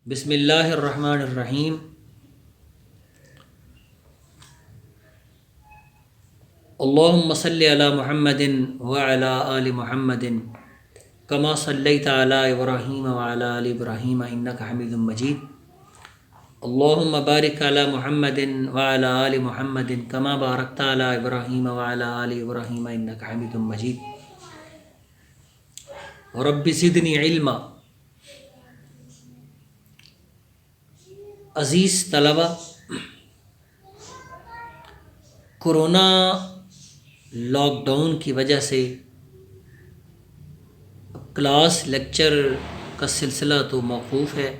بسم اللہ الرحمن الرحیم۔ اللہم صلی علی محمد وعلی آل محمد کما صلیت علی ابراہیم وعلی آل ابراہیم انک حمید مجید۔ اللہم بارک علی محمد وعلی آل محمد کما بارکت علی ابراہیم وعلی آل ابراہیم انک حمید مجید۔ رب زدنی علما۔ عزیز طلبہ، کورونا لاک ڈاؤن کی وجہ سے کلاس لیکچر کا سلسلہ تو موقوف ہے۔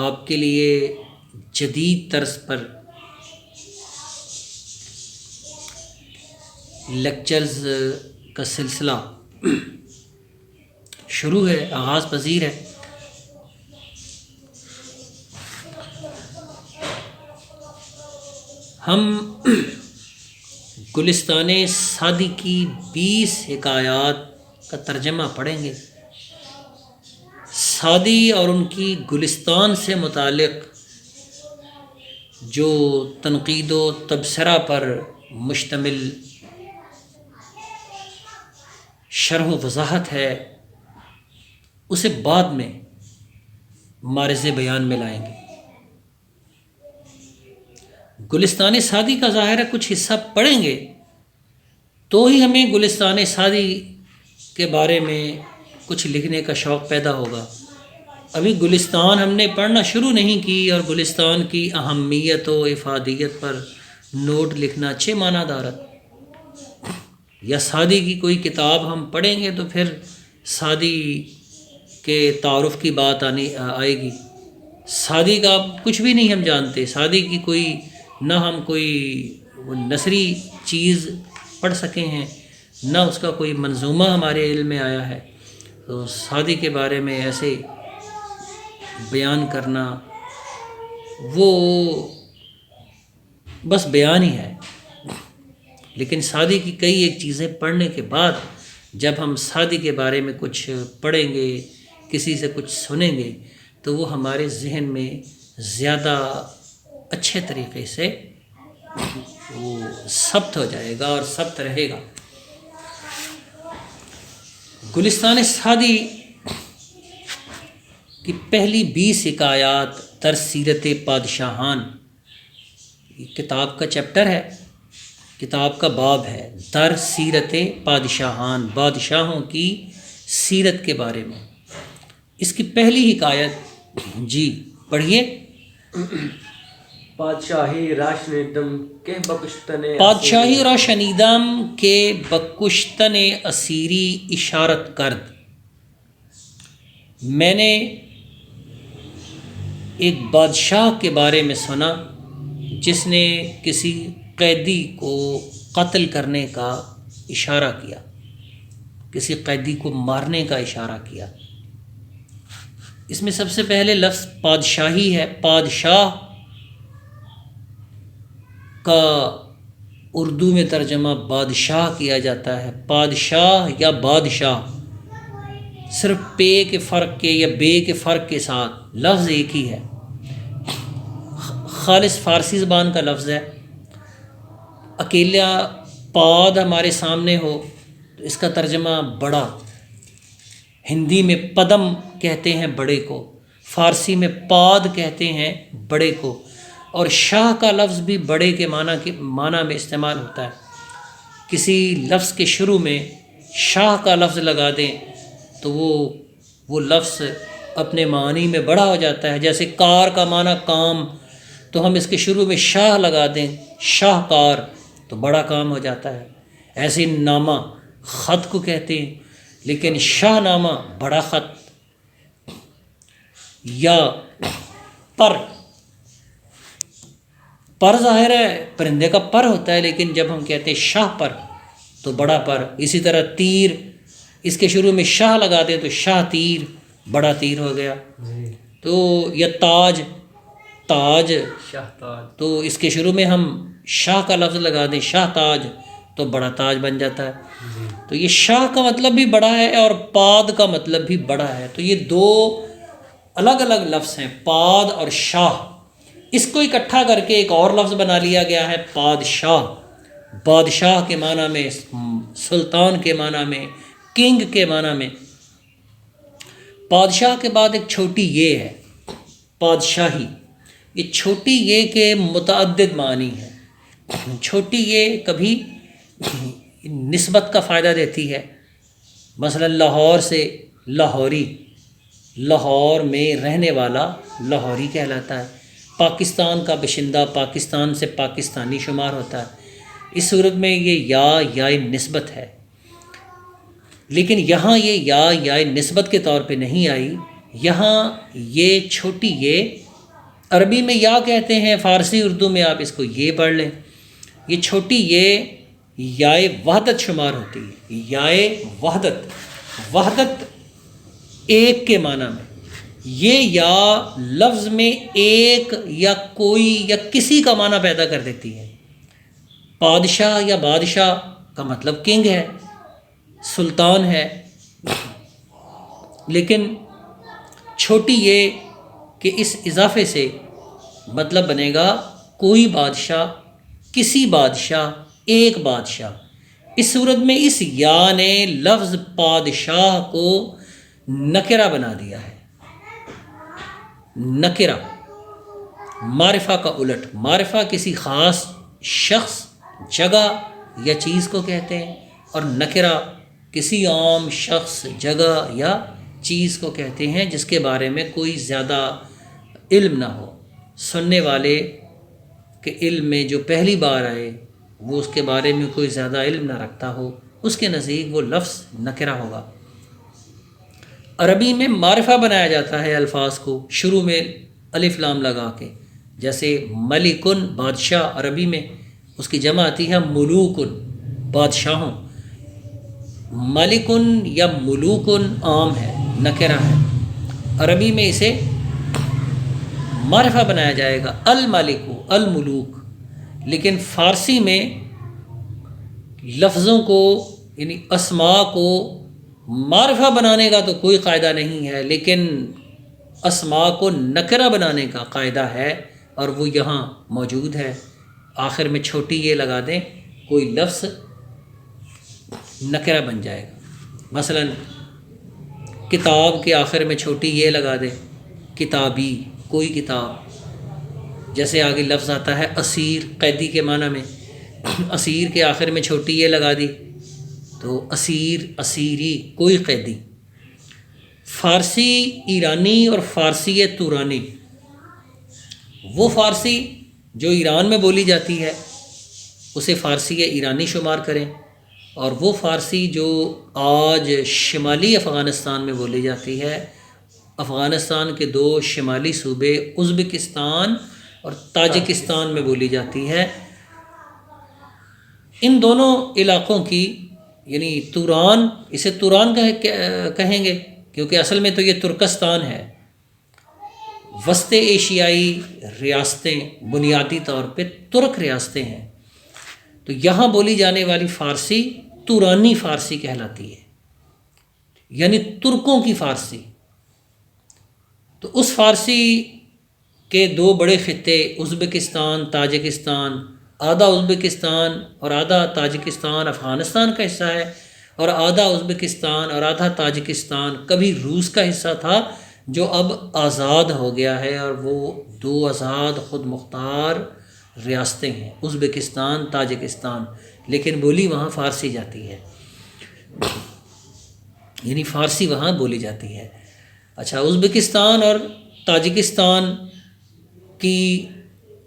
آپ کے لیے جدید طرز پر لیکچرز کا سلسلہ شروع ہے، آغاز پذیر ہے۔ ہم گلستان سعدی کی 20 حکایات کا ترجمہ پڑھیں گے۔ سعدی اور ان کی گلستان سے متعلق جو تنقید و تبصرہ پر مشتمل شرح و وضاحت ہے، اسے بعد میں معرض بیان میں لائیں گے۔ گلستان سعدی کا ظاہر ہے کچھ حصہ پڑھیں گے تو ہی ہمیں گلستان سعدی کے بارے میں کچھ لکھنے کا شوق پیدا ہوگا۔ ابھی گلستان ہم نے پڑھنا شروع نہیں کی اور گلستان کی اہمیت و افادیت پر نوٹ لکھنا اچھے معنی دارت، یا سعدی کی کوئی کتاب ہم پڑھیں گے تو پھر سعدی کے تعارف کی بات آئے گی۔ سعدی کا کچھ بھی نہیں ہم جانتے، سعدی کی کوئی نہ ہم کوئی نثری چیز پڑھ سکے ہیں، نہ اس کا کوئی منظومہ ہمارے علم میں آیا ہے، تو سعدی کے بارے میں ایسے بیان کرنا وہ بس بیان ہی ہے۔ لیکن سعدی کی کئی ایک چیزیں پڑھنے کے بعد جب ہم سعدی کے بارے میں کچھ پڑھیں گے، کسی سے کچھ سنیں گے، تو وہ ہمارے ذہن میں زیادہ اچھے طریقے سے وہ ثبت ہو جائے گا اور ثبت رہے گا۔ گلستان سعدی کی پہلی 20 حکایات در سیرت پادشاہان، یہ کتاب کا چیپٹر ہے، کتاب کا باب ہے، در سیرت پادشاہان، بادشاہوں کی سیرت کے بارے میں۔ اس کی پہلی حکایت جی پڑھیے۔ پادشاہی را شنیدم کے بکشتن پادشاہی را شنیدم کے بکشتن اسیری اشارت کرد۔ میں نے ایک بادشاہ کے بارے میں سنا جس نے کسی قیدی کو قتل کرنے کا اشارہ کیا، کسی قیدی کو مارنے کا اشارہ کیا۔ اس میں سب سے پہلے لفظ پادشاہی ہے۔ پادشاہ کا اردو میں ترجمہ بادشاہ کیا جاتا ہے۔ پادشاہ یا بادشاہ صرف پے کے فرق کے یا بے کے فرق کے ساتھ لفظ ایک ہی ہے، خالص فارسی زبان کا لفظ ہے۔ اکیلا پاد ہمارے سامنے ہو تو اس کا ترجمہ بڑا، ہندی میں پدم کہتے ہیں بڑے کو، فارسی میں پاد کہتے ہیں بڑے کو، اور شاہ کا لفظ بھی بڑے کے معنی میں استعمال ہوتا ہے۔ کسی لفظ کے شروع میں شاہ کا لفظ لگا دیں تو وہ لفظ اپنے معنی میں بڑا ہو جاتا ہے۔ جیسے کار کا معنی کام، تو ہم اس کے شروع میں شاہ لگا دیں، شاہکار، تو بڑا کام ہو جاتا ہے۔ ایسے نامہ خط کو کہتے ہیں، لیکن شاہ نامہ بڑا خط، یا پر ظاہر ہے پرندے کا پر ہوتا ہے، لیکن جب ہم کہتے ہیں شاہ پر تو بڑا پر۔ اسی طرح تیر، اس کے شروع میں شاہ لگا دیں تو شاہ تیر، بڑا تیر ہو گیا۔ تو یا تاج شاہ تاج، تو اس کے شروع میں ہم شاہ کا لفظ لگا دیں، شاہ تاج، تو بڑا تاج بن جاتا ہے۔ تو یہ شاہ کا مطلب بھی بڑا ہے اور پاد کا مطلب بھی بڑا ہے۔ تو یہ دو الگ الگ لفظ ہیں پاد اور شاہ، اس کو اکٹھا کر کے ایک اور لفظ بنا لیا گیا ہے پادشاہ۔ بادشاہ کے معنی میں، سلطان کے معنی میں، کنگ کے معنی میں۔ بادشاہ کے بعد ایک چھوٹی یہ ہے بادشاہی۔ یہ چھوٹی یہ کے متعدد معنی ہیں۔ چھوٹی یہ کبھی نسبت کا فائدہ دیتی ہے، مثلا لاہور سے لاہوری، لاہور میں رہنے والا لاہوری کہلاتا ہے۔ پاکستان کا باشندہ پاکستان سے پاکستانی شمار ہوتا ہے۔ اس صورت میں یہ یا نسبت ہے، لیکن یہاں یہ یا نسبت کے طور پہ نہیں آئی۔ یہاں یہ چھوٹی یہ، عربی میں یا کہتے ہیں، فارسی اردو میں آپ اس کو یہ پڑھ لیں۔ یہ چھوٹی یہ یا وحدت شمار ہوتی ہے۔ یا وحدت ایک کے معنی میں، یہ یا لفظ میں ایک یا کوئی یا کسی کا معنی پیدا کر دیتی ہے۔ بادشاہ یا بادشاہ کا مطلب کنگ ہے، سلطان ہے، لیکن چھوٹی یہ کہ اس اضافے سے مطلب بنے گا کوئی بادشاہ، کسی بادشاہ، ایک بادشاہ۔ اس صورت میں اس یا نے لفظ بادشاہ کو نکرہ بنا دیا ہے۔ نکرہ معرفہ کا الٹ، معرفہ کسی خاص شخص، جگہ یا چیز کو کہتے ہیں، اور نکرہ کسی عام شخص، جگہ یا چیز کو کہتے ہیں جس کے بارے میں کوئی زیادہ علم نہ ہو۔ سننے والے کے علم میں جو پہلی بار آئے، وہ اس کے بارے میں کوئی زیادہ علم نہ رکھتا ہو، اس کے نزدیک وہ لفظ نکرہ ہوگا۔ عربی میں معرفہ بنایا جاتا ہے الفاظ کو شروع میں الف لام لگا کے، جیسے ملکن بادشاہ، عربی میں اس کی جمع آتی ہے ملوکن، بادشاہوں۔ ملکن یا ملوکن عام ہے، نکرہ ہے۔ عربی میں اسے معرفہ بنایا جائے گا الملک، الملوک۔ لیکن فارسی میں لفظوں کو یعنی اسماء کو معرفہ بنانے کا تو کوئی قاعدہ نہیں ہے، لیکن اسماء کو نکرہ بنانے کا قاعدہ ہے، اور وہ یہاں موجود ہے۔ آخر میں چھوٹی یہ لگا دیں، کوئی لفظ نکرہ بن جائے گا۔ مثلا کتاب کے آخر میں چھوٹی یہ لگا دیں، کتابی، کوئی کتاب۔ جیسے آگے لفظ آتا ہے اسیر، قیدی کے معنی میں، اسیر کے آخر میں چھوٹی یہ لگا دی تو اسیر، اسیری، کوئی قیدی۔ فارسی ایرانی اور فارسی تورانی، وہ فارسی جو ایران میں بولی جاتی ہے اسے فارسی ایرانی شمار کریں، اور وہ فارسی جو آج شمالی افغانستان میں بولی جاتی ہے، افغانستان کے دو شمالی صوبے ازبکستان اور تاجکستان میں بولی جاتی ہے، ان دونوں علاقوں کی یعنی توران، اسے توران کہیں گے کیونکہ اصل میں تو یہ ترکستان ہے۔ وسط ایشیائی ریاستیں بنیادی طور پہ ترک ریاستیں ہیں، تو یہاں بولی جانے والی فارسی تورانی فارسی کہلاتی ہے، یعنی ترکوں کی فارسی۔ تو اس فارسی کے دو بڑے خطے ازبکستان، تاجکستان، آدھا ازبکستان اور آدھا تاجکستان افغانستان کا حصہ ہے، اور آدھا ازبکستان اور آدھا تاجکستان کبھی روس کا حصہ تھا، جو اب آزاد ہو گیا ہے، اور وہ دو آزاد خود مختار ریاستیں ہیں، ازبکستان، تاجکستان، لیکن بولی وہاں فارسی جاتی ہے، یعنی فارسی وہاں بولی جاتی ہے۔ اچھا، ازبکستان اور تاجکستان کی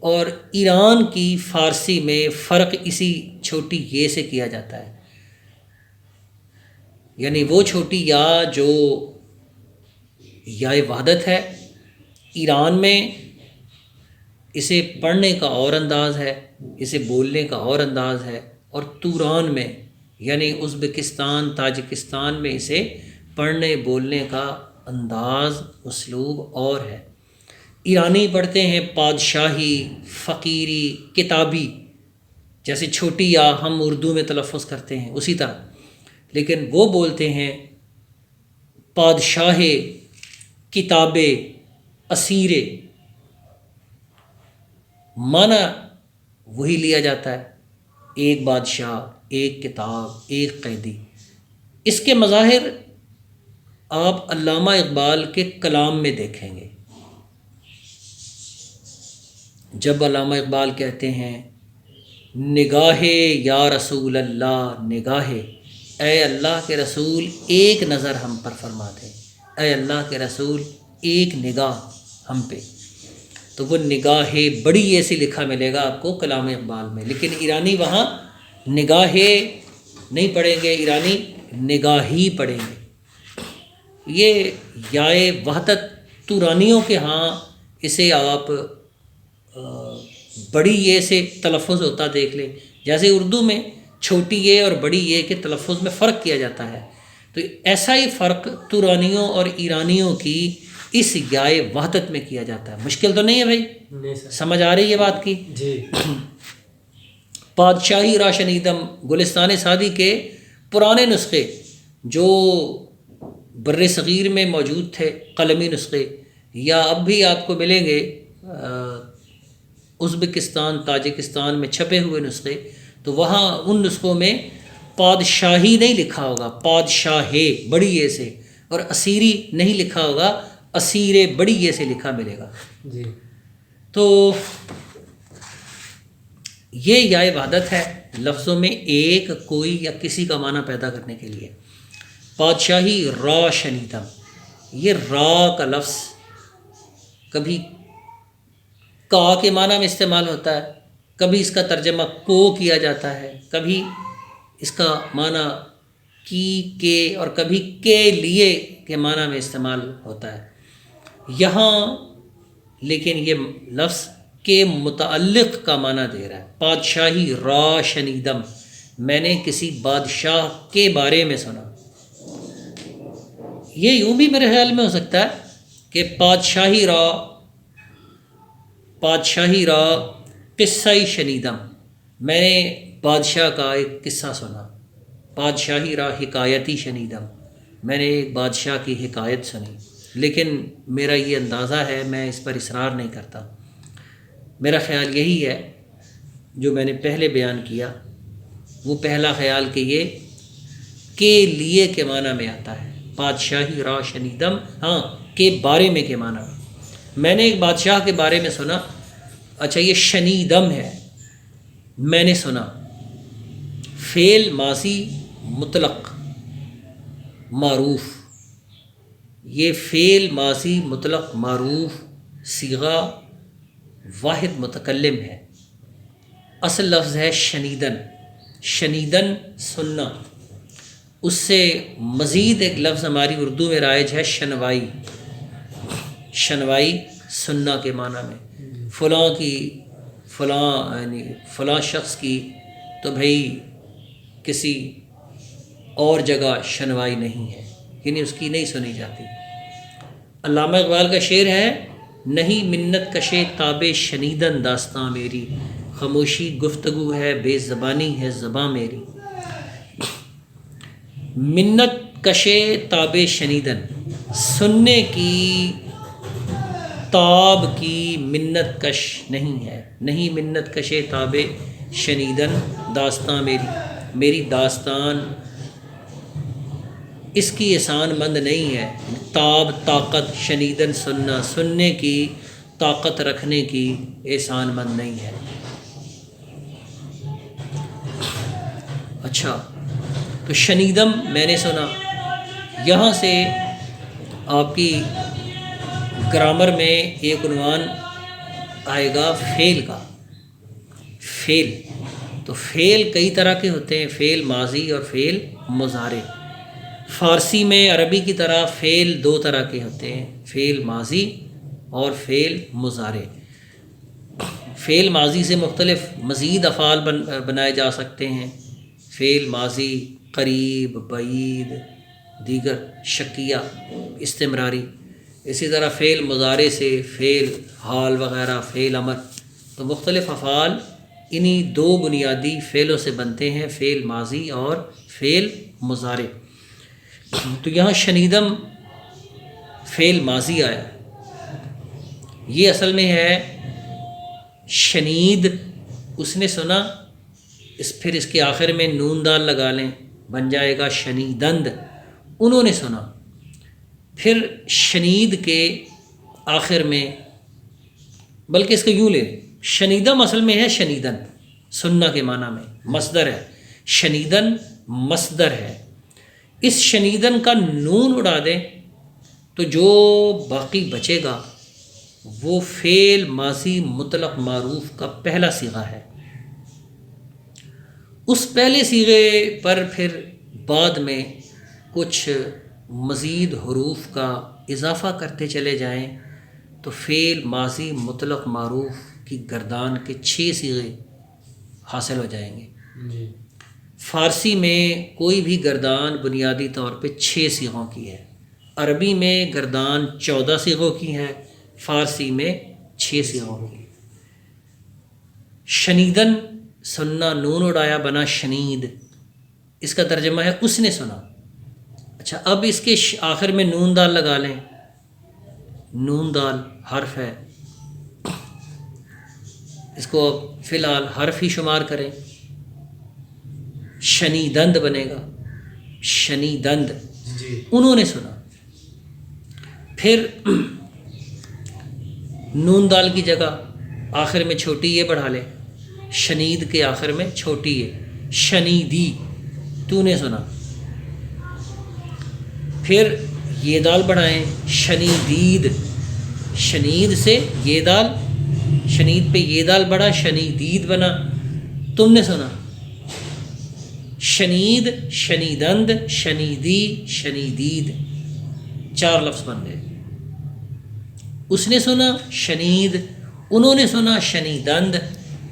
اور ایران کی فارسی میں فرق اسی چھوٹی یہ سے کیا جاتا ہے، یعنی وہ چھوٹی یا جو یا وحدت ہے، ایران میں اسے پڑھنے کا اور انداز ہے، اسے بولنے کا اور انداز ہے، اور توران میں یعنی ازبکستان، تاجکستان میں اسے پڑھنے بولنے کا انداز، اسلوب اور ہے۔ ایرانی پڑھتے ہیں پادشاہی، فقیری، کتابی، جیسے چھوٹی یا ہم اردو میں تلفظ کرتے ہیں اسی طرح، لیکن وہ بولتے ہیں پادشاہ، کتابے، اسیرے معنی وہی لیا جاتا ہے، ایک بادشاہ، ایک کتاب، ایک قیدی۔ اس کے مظاہر آپ علامہ اقبال کے کلام میں دیکھیں گے۔ جب علامہ اقبال کہتے ہیں نگاہ یا رسول اللہ نگاہ، اے اللہ کے رسول ایک نظر ہم پر فرما دیں، اے اللہ کے رسول ایک نگاہ ہم پہ، تو وہ نگاہ بڑی ایسی لکھا ملے گا آپ کو کلام اقبال میں۔ لیکن ایرانی وہاں نگاہ نہیں پڑھیں گے، ایرانی نگاہی پڑھیں گے۔ یہ یائے وحدت تورانیوں کے ہاں اسے آپ بڑی یہ سے تلفظ ہوتا دیکھ لیں، جیسے اردو میں چھوٹی یہ اور بڑی یہ کے تلفظ میں فرق کیا جاتا ہے، تو ایسا ہی فرق تورانیوں اور ایرانیوں کی اس یائے وحدت میں کیا جاتا ہے۔ مشکل تو نہیں ہے بھائی؟ نہیں سر۔ سمجھ آ رہی ہے بات کی؟ جی۔ پادشاہی را شنیدم گلستان سعدی کے پرانے نسخے جو بر صغیر میں موجود تھے، قلمی نسخے، یا اب بھی آپ کو ملیں گے ازبکستان تاجکستان میں چھپے ہوئے نسخے، تو وہاں ان نسخوں میں پادشاہی نہیں لکھا ہوگا، پادشاہ بڑی اے سے، اور اسیری نہیں لکھا ہوگا، اسیر بڑی اے سے لکھا ملے گا۔ جی۔ تو یہ یائے وحدت ہے لفظوں میں ایک کوئی یا کسی کا معنی پیدا کرنے کے لیے۔ پادشاہی را شنیدم، یہ را کا لفظ کبھی کا کے معنی میں استعمال ہوتا ہے، کبھی اس کا ترجمہ کو کیا جاتا ہے، کبھی اس کا معنی کی کے اور کبھی کے لیے کے معنی میں استعمال ہوتا ہے۔ یہاں لیکن یہ لفظ کے متعلق کا معنی دے رہا ہے۔ پادشاہی را شنیدم، میں نے کسی بادشاہ کے بارے میں سنا۔ یہ یوں بھی میرے خیال میں ہو سکتا ہے کہ پادشاہی را قصہ شنیدم، میں نے بادشاہ کا ایک قصہ سنا۔ پادشاہی را حکایتی شنیدم، میں نے ایک بادشاہ کی حکایت سنی، لیکن میرا یہ اندازہ ہے، میں اس پر اصرار نہیں کرتا۔ میرا خیال یہی ہے جو میں نے پہلے بیان کیا، وہ پہلا خیال کہ یہ کے لیے کے معنی میں آتا ہے۔ پادشاہی را شنیدم، ہاں کے بارے میں کے معنی میں نے ایک بادشاہ کے بارے میں سنا۔ اچھا یہ شنیدم ہے، میں نے سنا، فعل ماضی مطلق معروف، یہ فعل ماضی مطلق معروف صیغہ واحد متکلم ہے۔ اصل لفظ ہے شنیدن، شنیدن سننا۔ اس سے مزید ایک لفظ ہماری اردو میں رائج ہے شنوائی، شنوائی سننا کے معنی میں۔ فلاں کی یعنی فلاں شخص کی تو بھائی کسی اور جگہ شنوائی نہیں ہے، یعنی اس کی نہیں سنی جاتی۔ علامہ اقبال کا شعر ہے نہیں منت کشے تاب شنیدن داستاں میری، خاموشی گفتگو ہے بے زبانی ہے زباں میری۔ منت کشے تاب شنیدن، سننے کی تاب کی منت کش نہیں ہے، نہیں منت کشے تاب شنیدن داستاں میری، میری داستان اس کی احسان مند نہیں ہے۔ تاب طاقت، شنیدن سننا، سننے کی طاقت رکھنے کی احسان مند نہیں ہے۔ اچھا تو شنیدم میں نے سنا، یہاں سے آپ کی گرامر میں ایک عنوان آئے گا فعل کا۔ فعل تو فعل کئی طرح کے ہوتے ہیں، فعل ماضی اور فعل مضارع۔ فارسی میں عربی کی طرح فعل دو طرح کے ہوتے ہیں، فعل ماضی اور فعل مضارع۔ فعل ماضی سے مختلف مزید افعال بنائے جا سکتے ہیں، فعل ماضی قریب، بعید، دیگر شکیہ، استمراری۔ اسی طرح فعل مضارع سے فعل حال وغیرہ، فعل امر، تو مختلف افعال انہی دو بنیادی فعلوں سے بنتے ہیں، فعل ماضی اور فعل مضارع۔ تو یہاں شنیدم فعل ماضی آیا، یہ اصل میں ہے شنید، اس نے سنا، پھر اس کے آخر میں نون دال لگا لیں، بن جائے گا شنیدند، انہوں نے سنا. پھر شنید کے آخر میں، بلکہ اس کو یوں لے، شنیدم اصل میں ہے شنیدن، سننا کے معنی میں مصدر ہے، شنیدن مصدر ہے. اس شنیدن کا نون اڑا دیں تو جو باقی بچے گا وہ فعل ماضی مطلق معروف کا پہلا صیغہ ہے. اس پہلے صیغے پر پھر بعد میں کچھ مزید حروف کا اضافہ کرتے چلے جائیں تو فعل ماضی مطلق معروف کی گردان کے 6 صیغے حاصل ہو جائیں گے. جی. فارسی میں کوئی بھی گردان بنیادی طور پہ 6 صیغوں کی ہے، عربی میں گردان 14 صیغوں کی ہے، فارسی میں 6 صیغوں کی. شنیدن سننا، نون اڑایا بنا شنید، اس کا ترجمہ ہے اس نے سنا. اچھا، اب اس کے آخر میں نون دال لگا لیں، نون دال حرف ہے، اس کو اب فی الحال حرف ہی شمار کریں، شنیدند بنے گا، شنیدند. جی. انہوں نے سنا. پھر نون دال کی جگہ آخر میں چھوٹی یہ بڑھا لیں، شنید کے آخر میں چھوٹی یہ، شنیدی، تو نے سنا. پھر یہ دال بڑھائیں، شنیدید، شنید سے یہ دال، شنید پہ یہ دال بڑھا، شنیدید بنا، تم نے سنا. شنید، شنیدند، شنیدی، شنیدید، 4 لفظ بن گئے. اس نے سنا شنید، انہوں نے سنا شنیدند،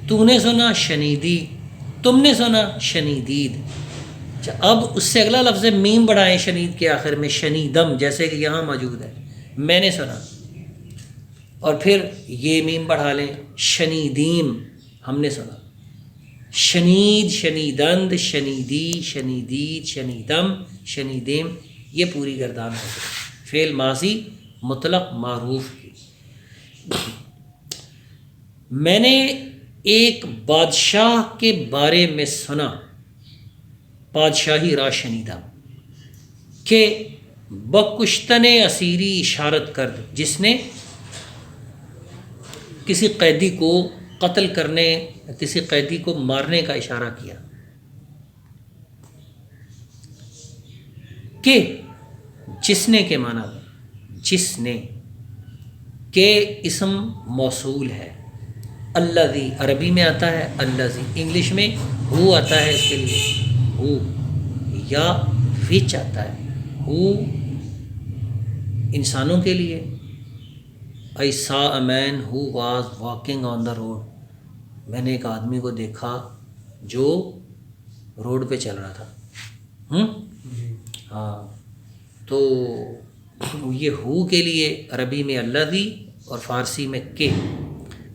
تو نے سنا شنیدی، تم نے سنا شنیدید. اچھا، اب اس سے اگلا لفظ میم بڑھائیں شنید کے آخر میں، شنیدم، جیسے کہ یہاں موجود ہے، میں نے سنا. اور پھر یہ میم بڑھا لیں، شنیدیم، ہم نے سنا. شنید، شنیدند، شنیدی، شنیدید، شنیدم، شنیدیم، یہ پوری گردان ہے فعل ماضی مطلق معروف کی. میں نے ایک بادشاہ کے بارے میں سنا، پادشاہی را شنیدہ، کہ بکشتن اسیری اشارت کرد، جس نے کسی قیدی کو قتل کرنے، کسی قیدی کو مارنے کا اشارہ کیا. کہ جس نے کے معنی، جس نے، کہ اسم موصول ہے، الذی عربی میں آتا ہے، الذی انگلش میں ہو آتا ہے، اس کے لیے ہو، یا وچ آتا ہے. ہو انسانوں کے لیے، I saw a man who was walking on the road، میں نے ایک آدمی کو دیکھا جو روڈ پہ چل رہا تھا. ہاں، تو یہ ہو کے لیے عربی میں الذی اور فارسی میں کہ.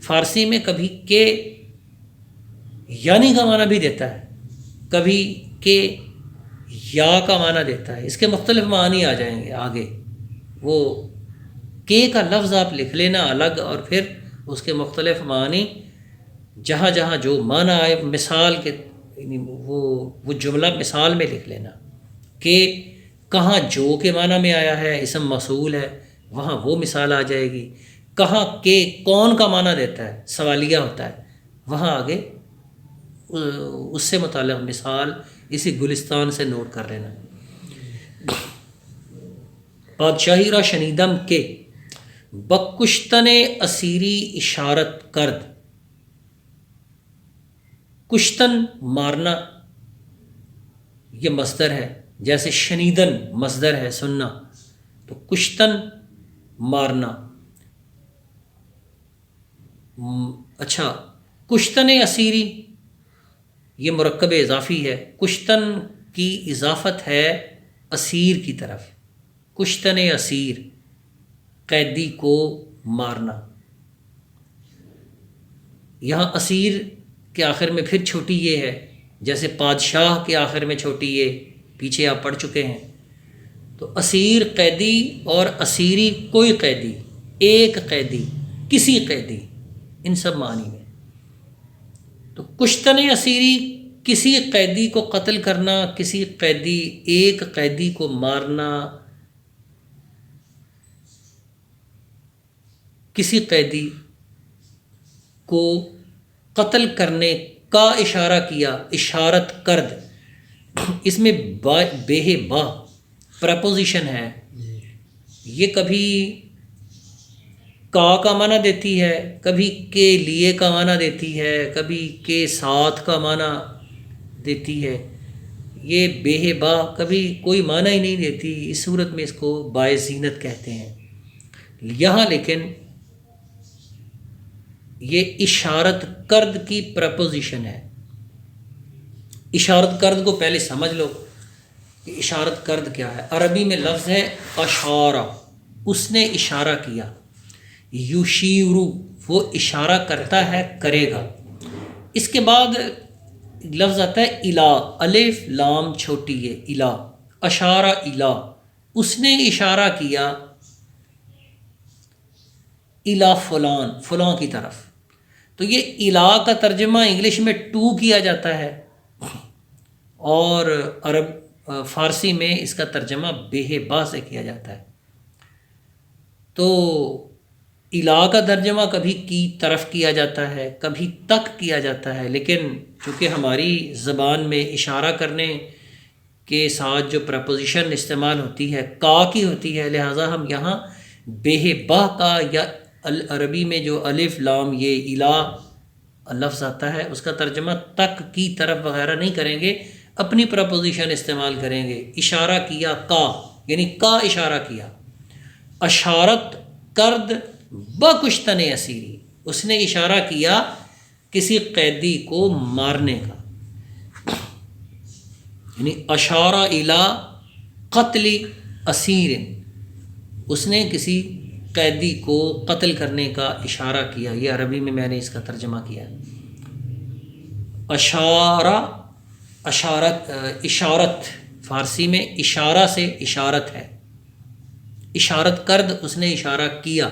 فارسی میں کبھی کہ یعنی کا معنی بھی دیتا ہے، کبھی کہ یا کا معنی دیتا ہے. اس کے مختلف معنی آ جائیں گے آگے. وہ کہ کا لفظ آپ لکھ لینا الگ، اور پھر اس کے مختلف معنی جہاں جہاں جو معنی آئے، مثال کے، یعنی وہ جملہ مثال میں لکھ لینا. کہ کہاں جو کے معنی میں آیا ہے، اسم موصول ہے، وہاں وہ مثال آ جائے گی. کہاں کہ کون کا معنی دیتا ہے، سوالیہ ہوتا ہے، وہاں آگے اس سے متعلق مثال اسی گلستان سے نوٹ کر لینا. پادشاہی را شنیدم کے بکشتن اسیری اشارت کرد. کشتن مارنا، یہ مصدر ہے، جیسے شنیدن مصدر ہے سننا، تو کشتن مارنا. اچھا، کشتن اسیری یہ مرکب اضافی ہے، کشتن کی اضافت ہے اسیر کی طرف. کشتن اسیر، قیدی کو مارنا. یہاں اسیر کے آخر میں پھر چھوٹی یہ ہے، جیسے پادشاہ کے آخر میں چھوٹی یہ پیچھے آپ پڑھ چکے ہیں. تو اسیر قیدی، اور اسیری کوئی قیدی، ایک قیدی. کسی قیدی، ان سب معنی میں۔ تو کشتن اسیری کسی قیدی کو قتل کرنا، کسی قیدی، ایک قیدی کو مارنا، کسی قیدی کو قتل کرنے کا اشارہ کیا، اشارت کرد، اس میں بے با پریپوزیشن ہے، یہ کبھی کا معنی دیتی ہے، کبھی کے لیے کا معنی دیتی ہے، کبھی کے ساتھ کا معنی دیتی ہے۔ یہ بے با کبھی کوئی معنی ہی نہیں دیتی، اس صورت میں اس کو بائے زینت کہتے ہیں۔ یہاں لیکن یہ اشارت کرد کی پریپوزیشن ہے۔ اشارت کرد کو پہلے سمجھ لو کہ اشارت کرد کیا ہے۔ عربی میں لفظ ہے اشارہ، اس نے اشارہ کیا، یشیرو وہ اشارہ کرتا ہے، کرے گا۔ اس کے بعد لفظ آتا ہے الا، الف لام چھوٹی ہے، الا، اشارہ الا، اس نے اشارہ کیا، الا فلان، فلاں کی طرف۔ تو یہ الا کا ترجمہ انگلش میں ٹو کیا جاتا ہے، اور فارسی میں اس کا ترجمہ بے با سے کیا جاتا ہے۔ تو الا کا ترجمہ کبھی کی طرف کیا جاتا ہے، کبھی تک کیا جاتا ہے، لیکن چونکہ ہماری زبان میں اشارہ کرنے کے ساتھ جو پریپوزیشن استعمال ہوتی ہے کا کی ہوتی ہے، لہٰذا ہم یہاں بے با کا، یا عربی میں جو الف لام یہ الا لفظ آتا ہے اس کا ترجمہ تک کی طرف وغیرہ نہیں کریں گے، اپنی پریپوزیشن استعمال کریں گے۔ اشارہ کیا کا، یعنی کا اشارہ کیا۔ اشارت کرد بکشتن اسیری، اس نے اشارہ کیا کسی قیدی کو مارنے کا، یعنی اشارہ الی قتل اسیر، اس نے کسی قیدی کو قتل کرنے کا اشارہ کیا۔ یہ عربی میں نے اس کا ترجمہ کیا۔ اشارہ، اشارت، اشارت فارسی میں اشارہ سے اشارت ہے، اشارت کرد اس نے اشارہ کیا،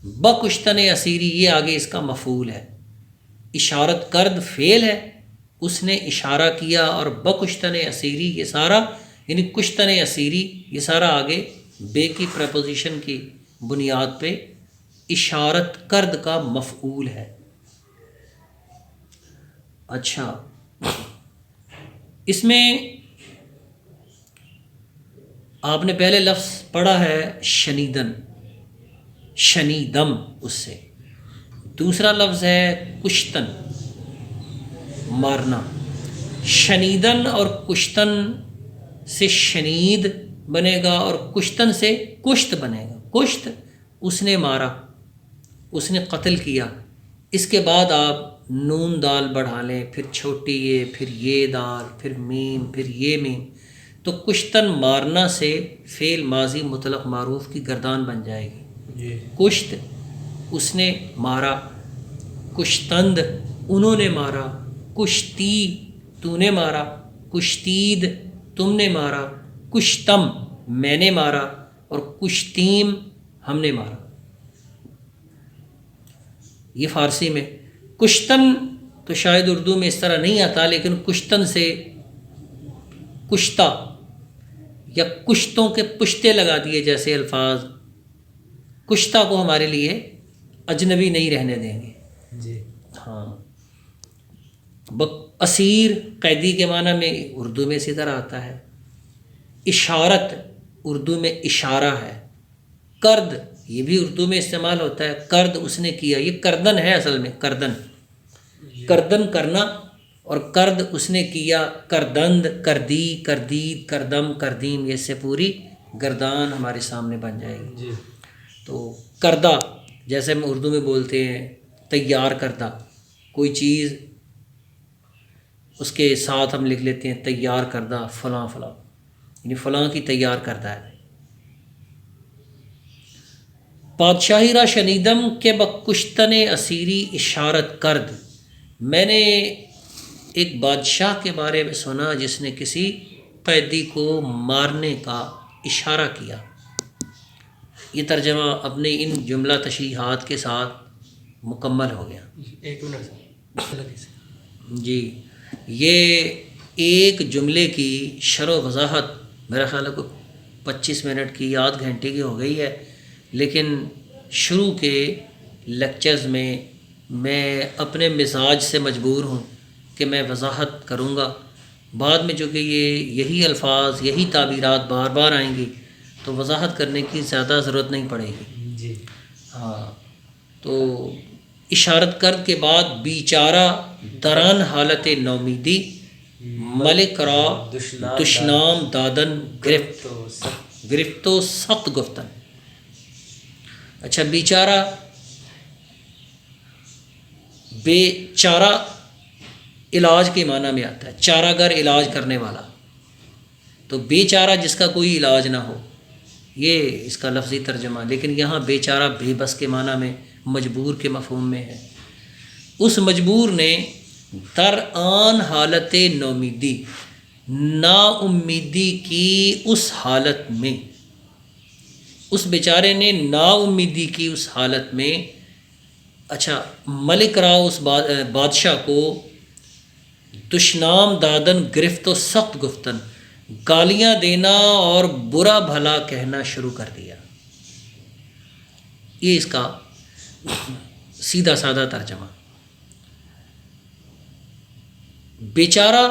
بکشتن اسیری یہ آگے اس کا مفعول ہے۔ اشارت کرد فعل ہے، اس نے اشارہ کیا، اور بکشتن اسیری یہ سارا، یعنی کشتن اسیری یہ سارا آگے بے کی پریپوزیشن کی بنیاد پہ اشارت کرد کا مفعول ہے۔ اچھا، اس میں آپ نے پہلے لفظ پڑھا ہے شنیدن، شنیدم، اس سے دوسرا لفظ ہے کشتن، مارنا۔ شنیدن اور کشتن سے شنید بنے گا، اور کشتن سے کشت بنے گا۔ کشت اس نے مارا، اس نے قتل کیا۔ اس کے بعد آپ نون دال بڑھا لیں، پھر چھوٹی یہ، پھر یہ دال، پھر میم، پھر یہ میم، تو کشتن مارنا سے فعل ماضی مطلق معروف کی گردان بن جائے گی۔ کشت اس نے مارا، کشتند انہوں نے مارا، کشتی تو نے مارا، کشتید تم نے مارا، کشتم میں نے مارا، اور کشتیم ہم نے مارا۔ یہ فارسی میں۔ کشتن تو شاید اردو میں اس طرح نہیں آتا، لیکن کشتن سے کشتہ یا کشتوں کے پشتے لگا دیے جیسے الفاظ، کشتہ کو ہمارے لیے اجنبی نہیں رہنے دیں گے۔ جی ہاں، اسیر قیدی کے معنی میں اردو میں اسی طرح آتا ہے۔ اشارت اردو میں اشارہ ہے۔ کرد یہ بھی اردو میں استعمال ہوتا ہے، کرد اس نے کیا، یہ کردن ہے اصل میں، کردن، کردن کرنا، اور کرد اس نے کیا، کردند، کردی، کردید، کردم، کردیم، یہ سے پوری گردان ہمارے سامنے بن جائے گی۔ جی تو کردہ جیسے ہم اردو میں بولتے ہیں تیار کردہ، کوئی چیز اس کے ساتھ ہم لکھ لیتے ہیں تیار کردہ فلاں فلاں، یعنی فلاں کی تیار کردہ ہے۔ پادشاہی را شنیدم کے بکشتن اسیری اشارت کرد، میں نے ایک بادشاہ کے بارے میں سنا جس نے کسی قیدی کو مارنے کا اشارہ کیا۔ یہ ترجمہ اپنے ان جملہ تشریحات کے ساتھ مکمل ہو گیا۔ ایک منٹ جی، یہ ایک جملے کی شرح و وضاحت میرا خیال ہے کوئی 25 منٹ کی یا آدھ گھنٹے کی ہو گئی ہے، لیکن شروع کے لیکچرز میں اپنے مزاج سے مجبور ہوں کہ میں وضاحت کروں گا۔ بعد میں جو کہ یہی الفاظ یہی تعبیرات بار بار آئیں گی تو وضاحت کرنے کی زیادہ ضرورت نہیں پڑے گی۔ جی ہاں، تو اشارت کر کے بعد بیچارہ دران حالت نومیدی ملک را دشنام دادن گرفت و سخت گفتن۔ اچھا، بیچارہ بے چارہ علاج کے معنی میں آتا ہے، چارہ گر علاج کرنے والا، تو بے چارہ جس کا کوئی علاج نہ ہو، یہ اس کا لفظی ترجمہ، لیکن یہاں بے چارہ بے بس کے معنی میں مجبور کے مفہوم میں ہے۔ اس مجبور نے در آن حالت نومیدی، نا امیدی کی اس حالت میں، اس بیچارے نے نا امیدی کی اس حالت میں، اچھا، ملک را اس بادشاہ کو دشنام دادن گرفت و سخت گفتن، گالیاں دینا اور برا بھلا کہنا شروع کر دیا۔ یہ اس کا سیدھا سادہ ترجمہ۔ بیچارہ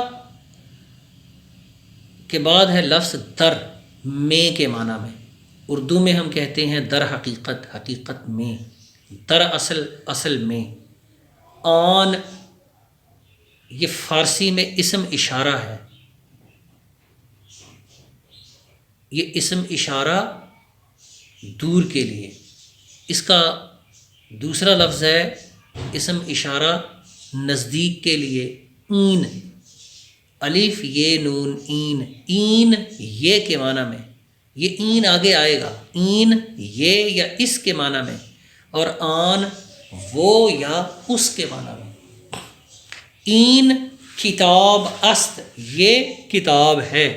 کے بعد ہے لفظ در، میں کے معنی میں، اردو میں ہم کہتے ہیں در حقیقت، حقیقت میں، در اصل میں، آن یہ فارسی میں اسم اشارہ ہے، یہ اسم اشارہ دور کے لیے۔ اس کا دوسرا لفظ ہے اسم اشارہ نزدیک کے لیے، این، الف یہ نون این، این یہ کے معنی میں، یہ این آگے آئے گا، این یہ یا اس کے معنی میں، اور آن وہ یا اس کے معنی میں۔ این کتاب است، یہ کتاب ہے،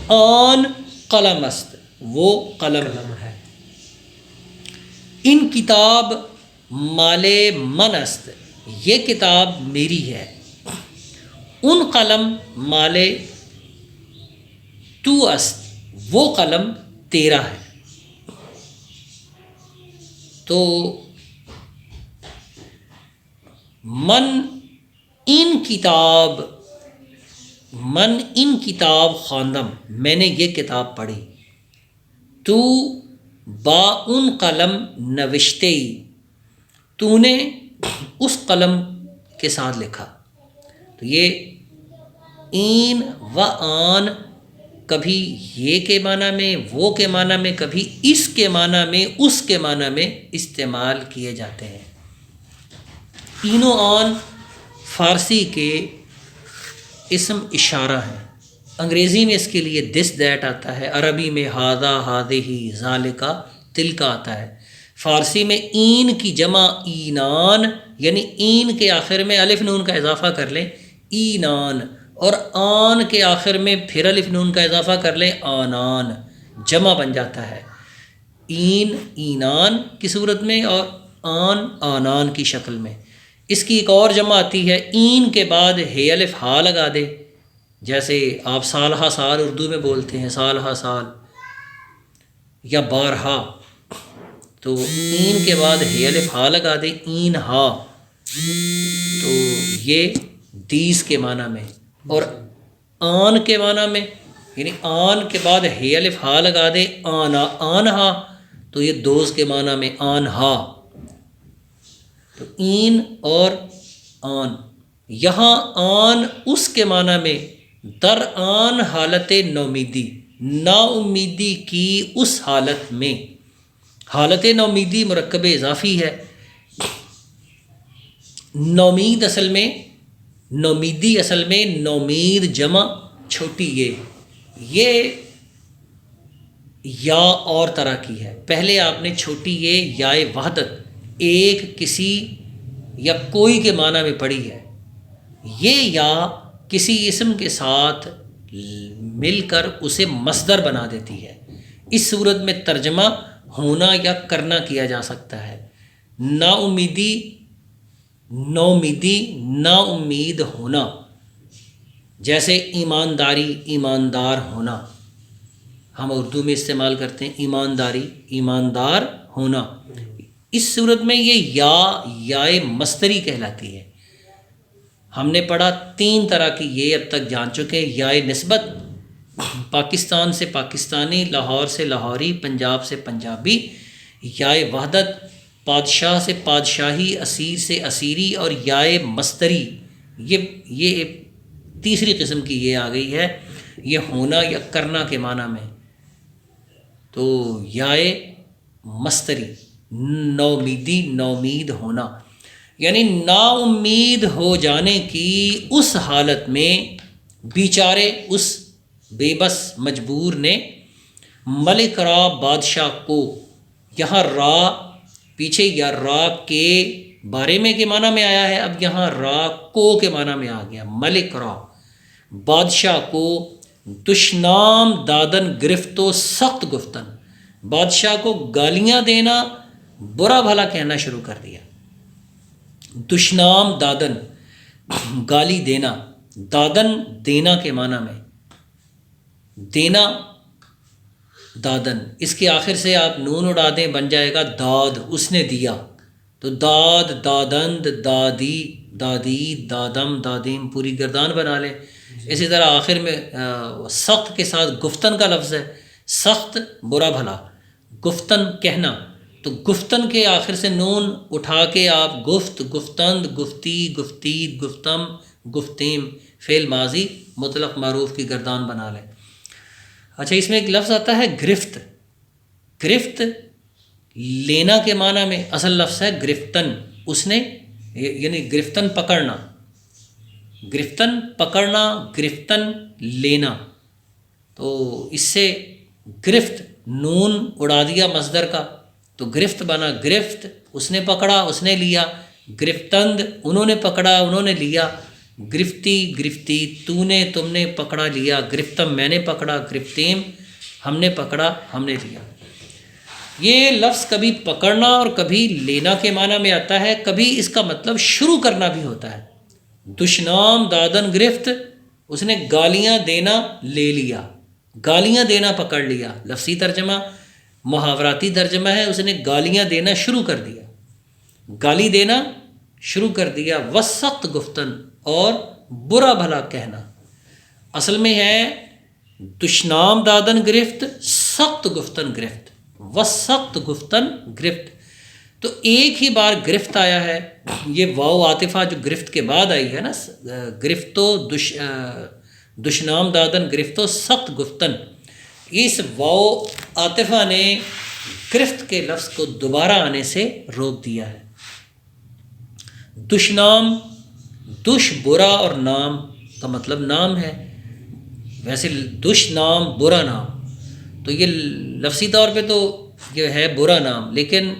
آن قلم است، وہ قلم ہے۔ ان کتاب مال من است، یہ کتاب میری ہے، ان قلم مال تو است، وہ قلم تیرا ہے۔ تو من ان کتاب خواندم، میں نے یہ کتاب پڑھی، تو با ان قلم نوشتے، تو نے اس قلم کے ساتھ لکھا۔ تو یہ این و آن کبھی یہ کے معنی میں، وہ کے معنی میں، کبھی اس کے معنی میں، اس کے معنی میں استعمال کیے جاتے ہیں۔ این و آن فارسی کے اسم اشارہ ہیں، انگریزی میں اس کے لیے دس دیٹ آتا ہے، عربی میں ہاذا ہذہ ذالک تلک آتا ہے، فارسی میں این کی جمع اینان، یعنی این کے آخر میں الف نون کا اضافہ کر لیں اینان، اور آن کے آخر میں پھر الف نون کا اضافہ کر لیں آنان، جمع بن جاتا ہے، این اینان کی صورت میں اور آن آنان کی شکل میں۔ اس کی ایک اور جمع آتی ہے، این کے بعد ہے الف ہا لگا دے، جیسے آپ سالہا سال اردو میں بولتے ہیں، سالہا سال یا بارہا، تو این کے بعد ہے الف ہا لگا دے، این ہا، تو یہ دیس کے معنی میں، اور آن کے معنی میں، یعنی آن کے بعد ہے الف ہا لگا دے آنا، آن ہا، تو یہ دوز کے معنی میں آن ہا۔ تو این اور آن، یہاں آن اس کے معنی میں، در آن حالت نومیدی، نا امیدی کی اس حالت میں، حالت نومیدی مرکب اضافی ہے، نومید اصل میں، نومیدی اصل میں نومید جمع چھوٹی یہ یا اور طرح کی ہے، پہلے آپ نے چھوٹی یہ یا وحدت ایک کسی یا کوئی کے معنی میں پڑھی ہے، یہ یا کسی اسم کے ساتھ مل کر اسے مصدر بنا دیتی ہے۔ اس صورت میں ترجمہ ہونا یا کرنا کیا جا سکتا ہے. نا امیدی، نومیدی، نا امید ہونا. جیسے ایمانداری، ایماندار ہونا، ہم اردو میں استعمال کرتے ہیں ایمانداری، ایماندار ہونا. اس صورت میں یہ یائے مصدری کہلاتی ہے. ہم نے پڑھا 3 طرح کی یہ اب تک جان چکے ہیں. یائے نسبت، پاکستان سے پاکستانی، لاہور سے لاہوری، پنجاب سے پنجابی. یائے وحدت، بادشاہ سے بادشاہی، اسیر سے اسیری. اور یائے مصدری، یہ تیسری قسم کی یہ آ گئی ہے، یہ ہونا یا کرنا کے معنی میں. تو یائے مصدری، نومیدی، نومید ہونا، یعنی نا امید ہو جانے کی اس حالت میں بیچارے اس بے بس مجبور نے ملک را، بادشاہ کو. یہاں را پیچھے یا را کے بارے میں کے معنی میں آیا ہے، اب یہاں را کو کے معنی میں آ گیا. ملک را، بادشاہ کو دشنام دادن گرفت و سخت گفتن. بادشاہ کو گالیاں دینا، برا بھلا کہنا شروع کر دیا. دشنام دادن، گالی دینا. دادن دینا کے معنی میں، دینا دادن. اس کے آخر سے آپ نون اڑا دیں، بن جائے گا داد، اس نے دیا. تو داد، دادند، دادی، دادی، دادم، دادیم، پوری گردان بنا لیں. اسی طرح آخر میں سخت کے ساتھ گفتن کا لفظ ہے. سخت برا بھلا، گفتن کہنا. تو گفتن کے آخر سے نون اٹھا کے آپ گفت، گفتند، گفتی، گفتید، گفتم، گفتیم، فعل ماضی مطلق معروف کی گردان بنا لیں. اچھا، اس میں ایک لفظ آتا ہے گرفت. گرفت لینا کے معنی میں اصل لفظ ہے گرفتن. اس نے یعنی گرفتن پکڑنا، گرفتن پکڑنا، گرفتن لینا. تو اس سے گرفت نون اڑا دیا مصدر کا، تو گرفت بنا گرفت، اس نے پکڑا، اس نے لیا. گرفتند، انہوں نے پکڑا، انہوں نے لیا. گرفتی، گرفتی، تو نے، تم نے پکڑا لیا. گرفتم، میں نے پکڑا. گرفتیم، ہم نے پکڑا، ہم نے لیا. یہ لفظ کبھی پکڑنا اور کبھی لینا کے معنی میں آتا ہے، کبھی اس کا مطلب شروع کرنا بھی ہوتا ہے. دشنام دادن گرفت، اس نے گالیاں دینا لے لیا، گالیاں دینا پکڑ لیا. لفظی ترجمہ، محاوراتی ترجمہ ہے، اس نے گالیاں دینا شروع کر دیا، گالی دینا شروع کر دیا. وسخت گفتن، اور برا بھلا کہنا. اصل میں ہے دشنام دادن گرفت، سخت گفتن گرفت، وسخت گفتن گرفت. تو ایک ہی بار گرفت آیا ہے. یہ واو عاطفہ جو گرفت کے بعد آئی ہے نا، گرفتو دشنام دادن گرفتو سخت گفتن، اس واو عاطفہ نے گرفت کے لفظ کو دوبارہ آنے سے روک دیا ہے. دشنام، دش برا اور نام کا مطلب نام ہے. ویسے دش نام برا نام، تو یہ لفظی طور پہ تو یہ ہے برا نام، لیکن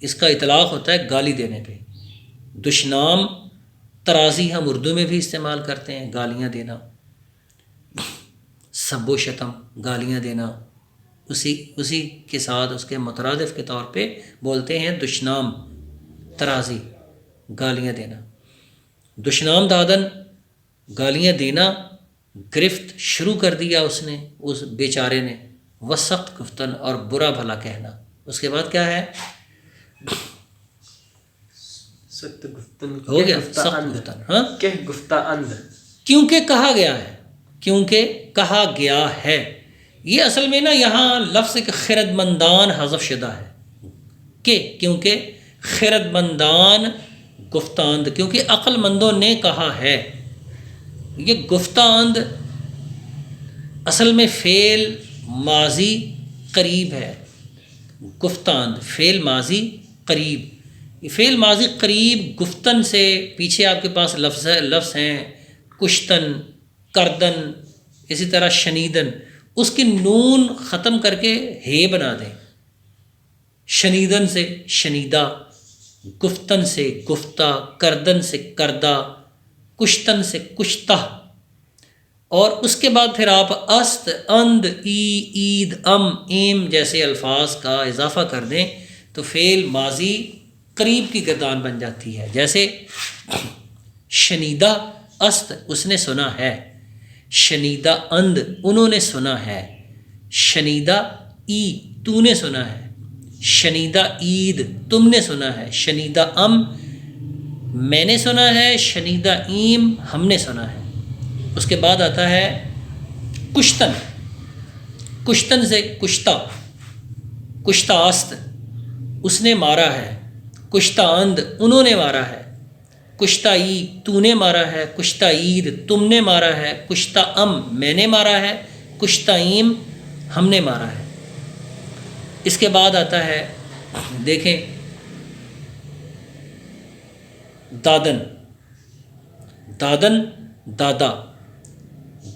اس کا اطلاق ہوتا ہے گالی دینے پہ. دشنام ترازی ہم اردو میں بھی استعمال کرتے ہیں، گالیاں دینا. سب و شتم، گالیاں دینا، اسی کے ساتھ اس کے مترادف کے طور پہ بولتے ہیں دشنام، ترازی، گالیاں دینا. دشنام دادن، گالیاں دینا. گرفت، شروع کر دیا اس نے، اس بیچارے نے. وسخت گفتن، اور برا بھلا کہنا. اس کے بعد کیا ہے؟ سخت گفتن ہو گیا سخت گفتن. ہاں، کہ گفتہ اند، کیونکہ کہا گیا ہے، کیونکہ کہا گیا ہے. یہ اصل میں نا یہاں لفظ ایک خرد مندان حذف شدہ ہے، کہ کیونکہ خرد مندان گفتاند، کیونکہ عقل مندوں نے کہا ہے. یہ گفتاند اصل میں فعل ماضی قریب ہے. گفتاند فعل ماضی قریب. یہ فعل ماضی قریب گفتن سے پیچھے آپ کے پاس لفظ ہیں کشتن، کردن، اسی طرح شنیدن. اس کی نون ختم کر کے ہے بنا دیں. شنیدن سے شنیدہ، گفتن سے گفتہ، کردن سے کردہ، کشتن سے کشتہ. اور اس کے بعد پھر آپ است، اند، ای، عید، ایم جیسے الفاظ کا اضافہ کر دیں تو فعل ماضی قریب کی گردان بن جاتی ہے. جیسے شنیدہ است اس نے سنا ہے، شنیدہ اند انہوں نے سنا ہے، شنیدہ ای تو نے سنا ہے، شنیدہ عید تم نے سنا ہے، شنیدہ میں نے سنا ہے، شنیدہ ایم ہم نے سنا ہے. اس کے بعد آتا ہے کشتن، کشتن سے کشتہ، کشتہ است اس نے مارا ہے، کشتہ اند انہوں نے مارا ہے، کشتہ ای تو نے مارا ہے، کشتہ عید تم نے مارا ہے، کشتہ میں نے مارا ہے، کشتہ ایم ہم نے مارا ہے. اس کے بعد آتا ہے دیکھیں دادن، دادن دادا،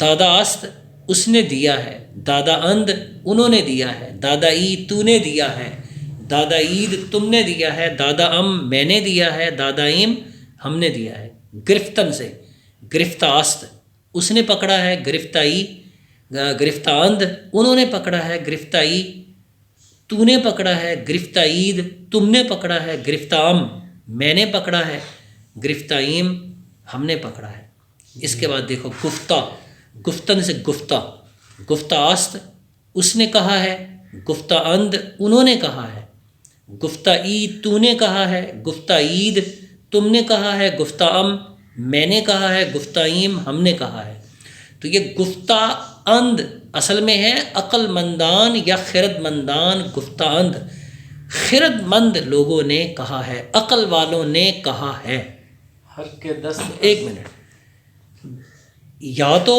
دادا است اس نے دیا ہے، دادا اند انہوں نے دیا ہے، دادا ای تو نے دیا ہے، دادا عید تم نے دیا ہے، دادا میں نے دیا ہے، دادا ایم ہم نے دیا ہے. گرفتن سے گرفتہ است اس نے پکڑا ہے، گرفتہ ای گرفتہ اند انہوں نے پکڑا ہے، گرفتہ ای تو نے پکڑا ہے، گرفتہ عید تم نے پکڑا ہے، گرفتہ میں نے پکڑا ہے، گرفتہ ایم ہم نے پکڑا ہے. اس کے بعد دیکھو گفتہ، گفتن سے گفتہ، گفتہ است اس نے کہا ہے، گفتہ اند انہوں نے کہا ہے، گفتہ ای تو نے کہا ہے، گفتہ عید تم نے کہا ہے، گفتہ میں نے کہا ہے، گفتہ ایم ہم نے کہا ہے. تو یہ گفتہ اند اصل میں ہے عقل مندان یا خرد مندان. گفتہ اند خرد مند لوگوں نے کہا ہے، عقل والوں نے کہا ہے. ہر کے دست، ایک منٹ، یا تو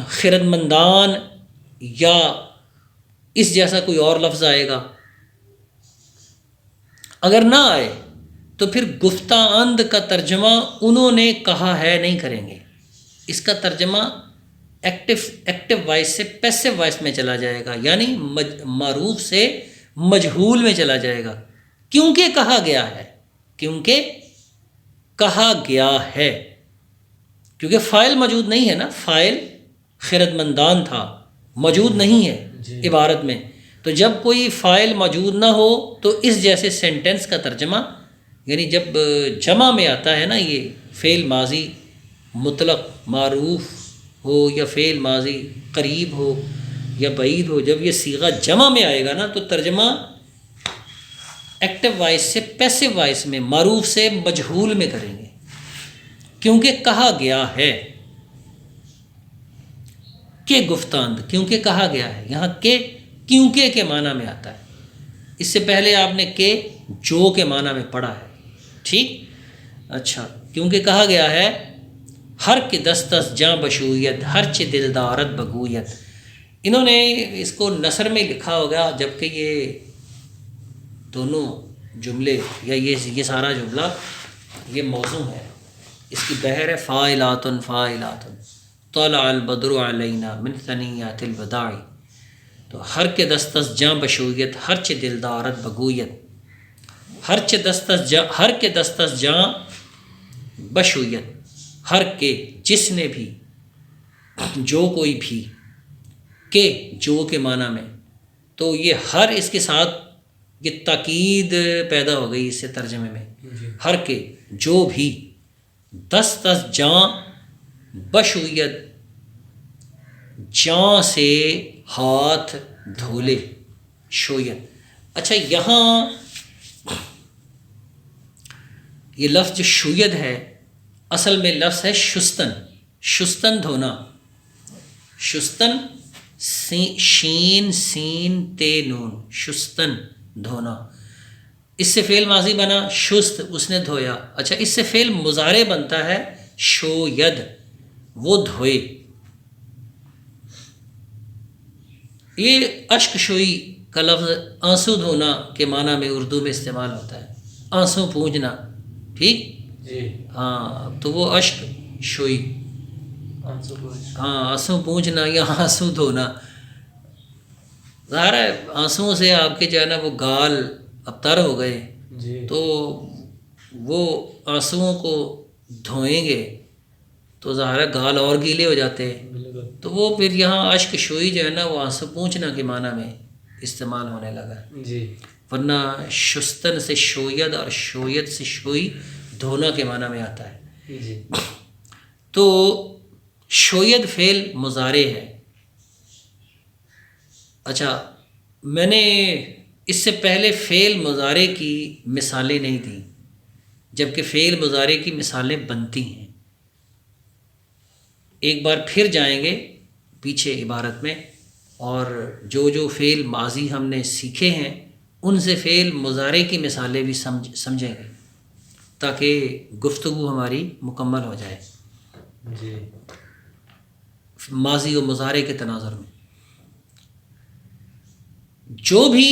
خرد مندان یا اس جیسا کوئی اور لفظ آئے گا، اگر نہ آئے تو پھر گفتہ اند کا ترجمہ انہوں نے کہا ہے نہیں کریں گے. اس کا ترجمہ ایکٹیو وائس سے پیسو وائس میں چلا جائے گا، یعنی معروف سے مجہول میں چلا جائے گا. کیونکہ کہا گیا ہے، کیونکہ کہا گیا ہے، کیونکہ فاعل موجود نہیں ہے نا، فاعل خرد مندان تھا، موجود نہیں ہے عبارت میں. تو جب کوئی فاعل موجود نہ ہو تو اس جیسے سینٹنس کا ترجمہ، یعنی جب جمع میں آتا ہے نا یہ فعل ماضی مطلق معروف ہو یا فعل ماضی قریب ہو یا بعید ہو، جب یہ صیغہ جمع میں آئے گا نا تو ترجمہ ایکٹیو وائس سے پیسو وائس میں معروف سے مجہول میں کریں گے. کیونکہ کہا گیا ہے کہ گفتاند، کیونکہ کہا گیا ہے، یہاں کہ کیونکہ کے معنی میں آتا ہے. اس سے پہلے آپ نے کہ جو کے معنی میں پڑھا ہے، ٹھیک. اچھا، کیونکہ کہا گیا ہے ہر کے دستس جاں بشویت ہر چ دلدارت بگویت. انہوں نے اس کو نثر میں لکھا ہوگا، جبکہ یہ دونوں جملے یا یہ سارا جملہ یہ موضوع ہے. اس کی بحر ہے فاعلات فاعلات طلع البدر علینا من ثنیات الوداع. تو ہر کے دستس جاں بشویت ہر چ دلدارت بگویت، ہر کے دستس جاں بشویت، ہر کے جس نے بھی، جو کوئی بھی، کہ جو کے معنی میں. تو یہ ہر اس کے ساتھ یہ تاکید پیدا ہو گئی اس سے ترجمے میں. ہر کے جو بھی، دست جاں بشویت جاں سے ہاتھ دھولے، شویت. اچھا، یہاں یہ لفظ جو شوید ہے اصل میں لفظ ہے شستن، شستن دھونا. شستن شین سین تے نون، شستن دھونا. اس سے فعل ماضی بنا شست اس نے دھویا. اچھا، اس سے فعل مضارع بنتا ہے شوید وہ دھوئے. یہ اشک شوئی کا لفظ آنسو دھونا کے معنی میں اردو میں استعمال ہوتا ہے، آنسو پونجنا، ٹھیک جی. ہاں. تو وہ اشک شوئی، ہاں آنسو پونجنا یا آنسو دھونا. ظاہر ہے آنسوؤں سے آپ کے جو ہے نا وہ گال ابتر ہو گئے، جی. تو وہ آنسوؤں کو دھوئیں گے تو ظاہر ہے گال اور گیلے ہو جاتے ہیں. بالکل. تو وہ پھر یہاں اشک شوئی جو ہے نا وہ آنسو پونچھنا کے معنی میں استعمال ہونے لگا. جی. ورنہ شستن سے شوید اور شوید سے شوئی دھونا کے معنی میں آتا ہے. جی. تو شوید فعل مضارع ہے. اچھا، میں نے اس سے پہلے فعل مضارع کی مثالیں نہیں دیں، جبکہ فعل مضارع کی مثالیں بنتی ہیں. ایک بار پھر جائیں گے پیچھے عبارت میں، اور جو فعل ماضی ہم نے سیکھے ہیں ان سے فعل مضارع کی مثالیں بھی سمجھیں گے تاکہ گفتگو ہماری مکمل ہو جائے جی. ماضی و مضارع کے تناظر میں. جو بھی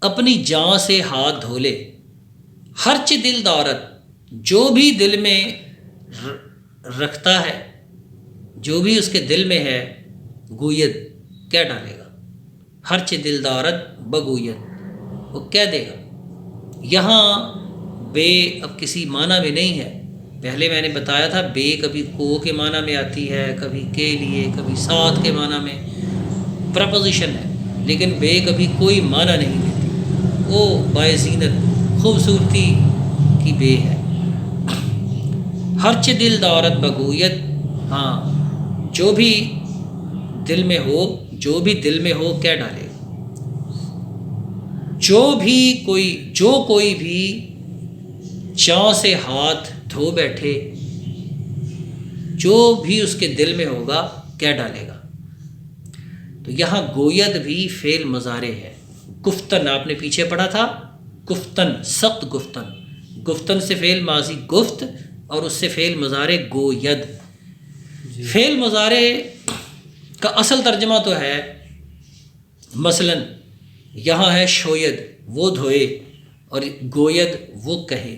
اپنی جان سے ہاتھ دھو لے، ہرچ دل دارت، جو بھی دل میں رکھتا ہے، جو بھی اس کے دل میں ہے، گوید کہہ ڈالے گا. ہرچ دل دارت بگوید، وہ کہہ دے گا. یہاں بے اب کسی معنی میں نہیں ہے. پہلے میں نے بتایا تھا بے کبھی کو کے معنی میں آتی ہے، کبھی کے لیے، کبھی ساتھ کے معنی میں پرپوزیشن ہے، لیکن بے کبھی کوئی معنی نہیں دیتی. وہ باعزینت خوبصورتی کی بے ہے. ہرچ دل دارت بگویت، ہاں جو بھی دل میں ہو، جو بھی دل میں ہو کہہ ڈالے گا. جو کوئی بھی چاں سے ہاتھ دھو بیٹھے، جو بھی اس کے دل میں ہوگا کہہ ڈالے گا. تو یہاں گوید بھی فعل مضارع ہے. گفتن آپ نے پیچھے پڑھا تھا، گفتن، سخت گفتن. گفتن سے فعل ماضی گفت اور اس سے فعل مضارع گوید. فعل مضارع کا اصل ترجمہ تو ہے، مثلا یہاں ہے شوید وہ دھوئے اور گوید وہ کہے.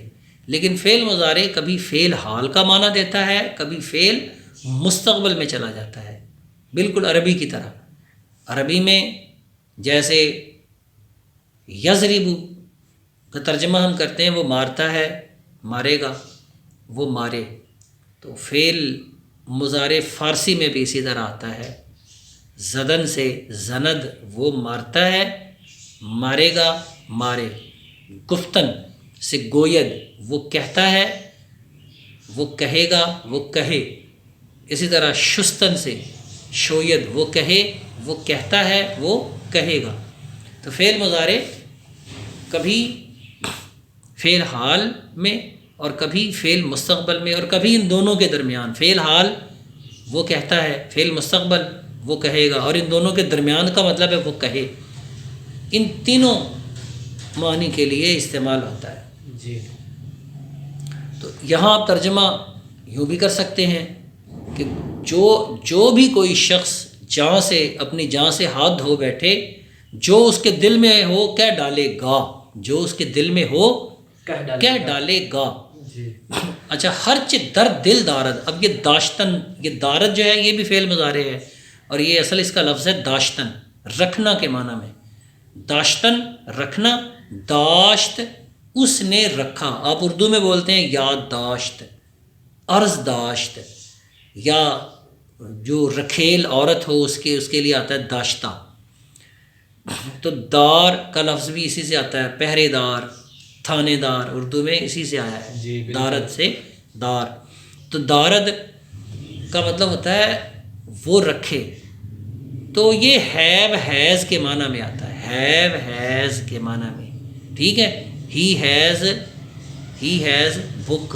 لیکن فعل مضارع کبھی فعل حال کا معنی دیتا ہے، کبھی فعل مستقبل میں چلا جاتا ہے، بالکل عربی کی طرح. عربی میں جیسے یضرب کا ترجمہ ہم کرتے ہیں وہ مارتا ہے، مارے گا، وہ مارے. تو فعل مضارع فارسی میں بھی اسی طرح آتا ہے. زدن سے زند وہ مارتا ہے، مارے گا، مارے. گفتن سے گوید وہ کہتا ہے، وہ کہے گا، وہ کہے. اسی طرح شستن سے شوید وہ کہے، وہ کہتا ہے، وہ کہے گا. تو فعل مضارع کبھی فعل حال میں اور کبھی فعل مستقبل میں اور کبھی ان دونوں کے درمیان. فعل حال وہ کہتا ہے، فعل مستقبل وہ کہے گا، اور ان دونوں کے درمیان کا مطلب ہے وہ کہے. ان تینوں معنی کے لیے استعمال ہوتا ہے. جی. تو یہاں آپ ترجمہ یوں بھی کر سکتے ہیں کہ جو بھی کوئی شخص اپنی جان سے ہاتھ دھو بیٹھے، جو اس کے دل میں ہو کہہ ڈالے گا. جو اس کے دل میں ہو کہہ ڈالے گا. جی. اچھا، ہرچ در دل دارد. اب یہ داشتن، یہ دارد جو ہے یہ بھی فعل مضارع ہے، اور یہ اصل اس کا لفظ ہے داشتن، رکھنا کے معنی میں. داشتن رکھنا، داشت اس نے رکھا. آپ اردو میں بولتے ہیں یاد داشت، عرض داشت، یا جو رکھیل عورت ہو اس کے لیے آتا ہے داشتہ. تو دار کا لفظ بھی اسی سے آتا ہے، پہرے دار، تھانے دار، اردو میں اسی سے آیا ہے. جی بالکل. دارد سے دار. تو دارد کا مطلب ہوتا ہے وہ رکھے. تو یہ حیب حیض کے معنی میں آتا ہے، حیب حیض کے معنی میں. ٹھیک ہے. ہی ہیز بک،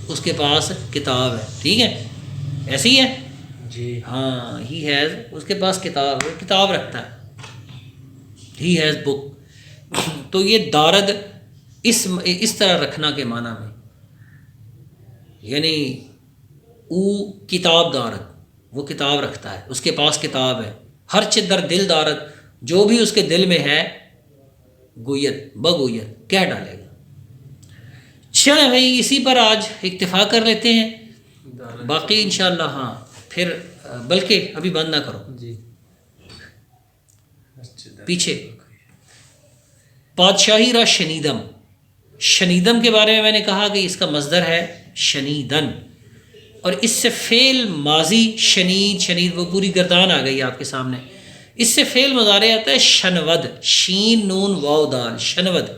اس کے پاس کتاب ہے. ٹھیک ہے، ایسے ہی ہے. جی. ہاں، ہی ہیز اس کے پاس کتاب رکھتا ہے. ہی ہیز بک. تو یہ دارد اس طرح رکھنا کے معنی میں، یعنی او کتاب دارد، وہ کتاب رکھتا ہے، اس کے پاس کتاب ہے. ہر چ در دل دارد، جو بھی اس کے دل میں ہے، گویت بگویت کہہ ڈالے گا. چلیں بھائی، اسی پر آج اکتفا کر لیتے ہیں. باقی انشاءاللہ ہاں پھر، بلکہ ابھی بند نہ کرو. جی. پیچھے پادشاہی را شنیدم. شنیدم کے بارے میں نے کہا کہ اس کا مصدر ہے شنیدن. اور اس سے فعل ماضی شنید، شنید وہ پوری گردان آ گئی آپ کے سامنے. اس سے فعل مضارع آتا ہے شنود، شین نون واو دال، شنود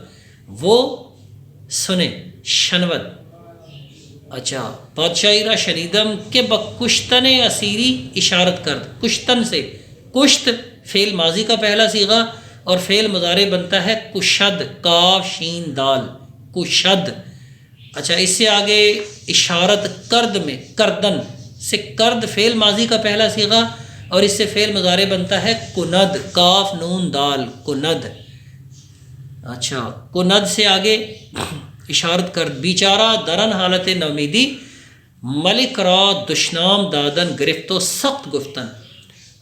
وہ سنیں، شنود. اچھا، بادشاہی را شنیدم کہ بکشتن اسیری اشارت کرد، کشتن سے، کشت فعل ماضی کا پہلا صیغہ اور فعل مضارع بنتا ہے کشد، کاف شین دال، کشد. اچھا، اس سے آگے اشارت کرد میں، کردن سے، کرد فعل ماضی کا پہلا صیغہ اور اس سے فعل مضارع بنتا ہے کند، کاف نون دال، کند. اچھا، کند سے آگے اشارت کرد، بیچارہ درن حالت نومیدی، ملک را دشنام دادن گرفت و سخت گفتن.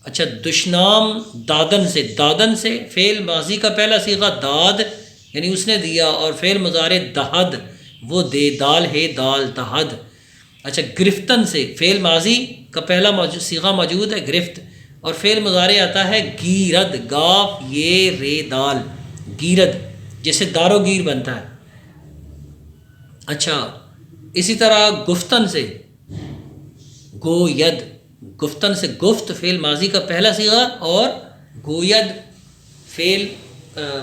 اچھا، دشنام دادن سے، دادن سے فعل ماضی کا پہلا صیغہ داد یعنی اس نے دیا اور فعل مضارع دہد وہ دے، دال ہے دال، دہد. اچھا، گرفتن سے فعل ماضی کا پہلا صیغہ موجود ہے گرفت اور فعل مضارع آتا ہے گیرد، گاف یہ رے دال، گیرد جیسے دارو گیر بنتا ہے. اچھا، اسی طرح گفتن سے گوید، گفتن سے گفت فعل ماضی کا پہلا صیغہ اور گوید فعل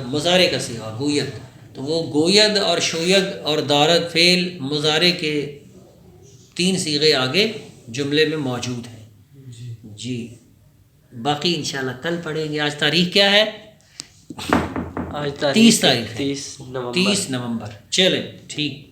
مضارع کا صیغہ گوید. تو وہ گوید اور شوید اور دارد فعل مضارع کے 3 صیغے آگے جملے میں موجود ہیں. جی، باقی انشاءاللہ کل پڑھیں گے. آج تاریخ کیا ہے؟ آج 30 تاریخ ہے، 30 نومبر. 30 نومبر. چلیں ٹھیک.